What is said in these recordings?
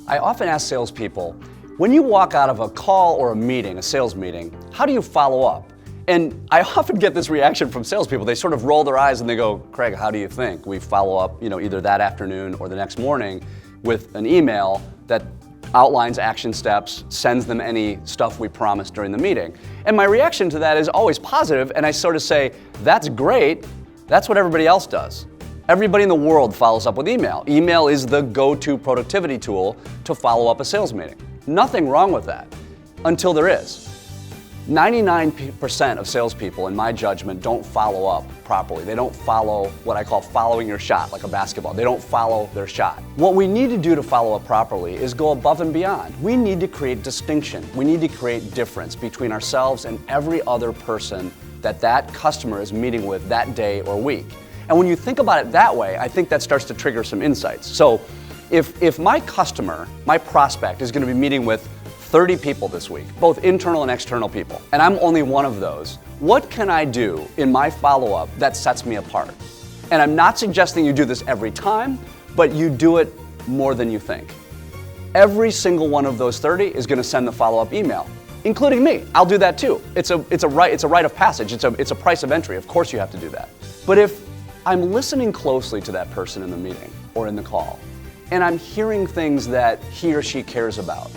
I often ask salespeople, when you walk out of a call or a meeting, a sales meeting, how do you follow up? And I often get this reaction from salespeople. They sort of roll their eyes and they go, Craig, how do you think? We follow up, either that afternoon or the next morning with an email that outlines action steps, sends them any stuff we promised during the meeting. And my reaction to that is always positive, and I sort of say, that's great, that's what everybody else does. Everybody in the world follows up with email. Email is the go-to productivity tool to follow up a sales meeting. Nothing wrong with that, until there is. 99% of salespeople, in my judgment, don't follow up properly. They don't follow what I call following your shot, like a basketball. They don't follow their shot. What we need to do to follow up properly is go above and beyond. We need to create distinction. We need to create difference between ourselves and every other person that customer is meeting with that day or week. And when you think about it that way, I think that starts to trigger some insights. So if my customer, my prospect, is going to be meeting with 30 people this week, both internal and external people, and I'm only one of those, what can I do in my follow-up that sets me apart? And I'm not suggesting you do this every time, but you do it more than you think. Every single one of those 30 is going to send the follow-up email, including me. I'll do that too. It's a rite of passage. It's a price of entry. Of course you have to do that. But if I'm listening closely to that person in the meeting or in the call, and I'm hearing things that he or she cares about,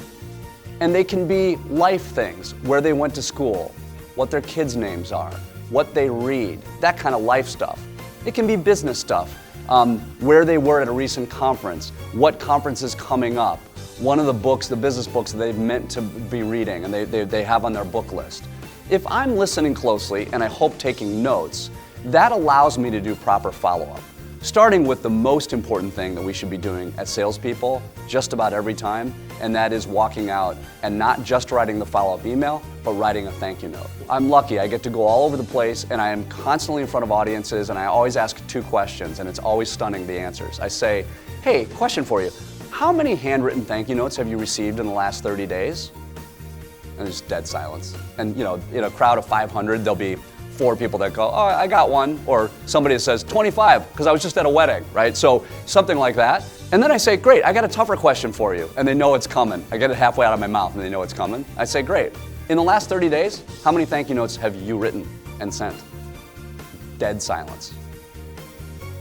and they can be life things, where they went to school, what their kids' names are, what they read, that kind of life stuff. It can be business stuff, where they were at a recent conference, what conference is coming up, one of the books, the business books that they've meant to be reading and they have on their book list. If I'm listening closely and I hope taking notes, that allows me to do proper follow-up. Starting with the most important thing that we should be doing as salespeople just about every time, and that is walking out and not just writing the follow-up email, but writing a thank you note. I'm lucky, I get to go all over the place, and I am constantly in front of audiences, and I always ask 2 questions, and it's always stunning, the answers. I say, hey, question for you. How many handwritten thank you notes have you received in the last 30 days? And there's dead silence. And in a crowd of 500, there'll be 4 people that go, oh, I got one, or somebody that says 25 because I was just at a wedding, right? So something like that. And then I say, great, I got a tougher question for you, and they know it's coming. I get it halfway out of my mouth and they know it's coming. I say, great, in the last 30 days, how many thank you notes have you written and sent? Dead silence.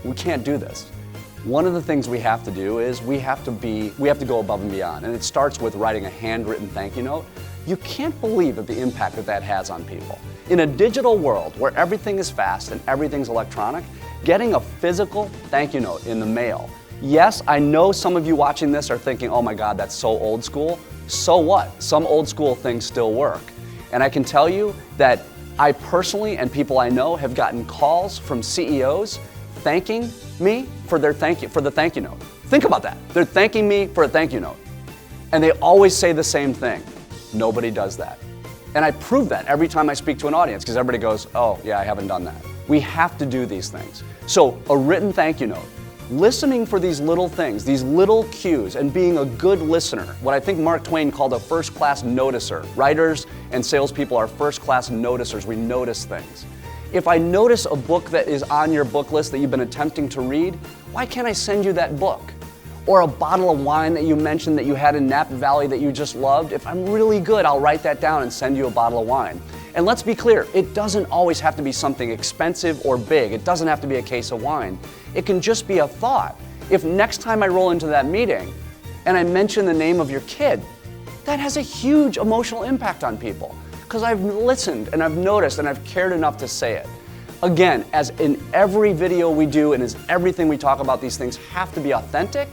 We can't do this. One of the things we have to do is we have to go above and beyond, and it starts with writing a handwritten thank you note. You can't believe the impact that has on people. In a digital world where everything is fast and everything's electronic, getting a physical thank you note in the mail. Yes, I know some of you watching this are thinking, oh my God, that's so old school. So what? Some old school things still work. And I can tell you that I personally and people I know have gotten calls from CEOs thanking me for the thank you note. Think about that. They're thanking me for a thank you note. And they always say the same thing. Nobody does that. And I prove that every time I speak to an audience because everybody goes, oh yeah, I haven't done that. We have to do these things. So a written thank you note, listening for these little things, these little cues, and being a good listener, what I think Mark Twain called a first-class noticer. Writers and salespeople are first-class noticers. We notice things. If I notice a book that is on your book list that you've been attempting to read, why can't I send you that book? Or a bottle of wine that you mentioned that you had in Napa Valley that you just loved. If I'm really good, I'll write that down and send you a bottle of wine. And let's be clear, it doesn't always have to be something expensive or big. It doesn't have to be a case of wine. It can just be a thought. If next time I roll into that meeting and I mention the name of your kid, that has a huge emotional impact on people because I've listened and I've noticed and I've cared enough to say it. Again, as in every video we do and as everything we talk about, these things have to be authentic,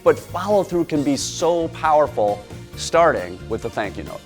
but follow through can be so powerful, starting with the thank you note.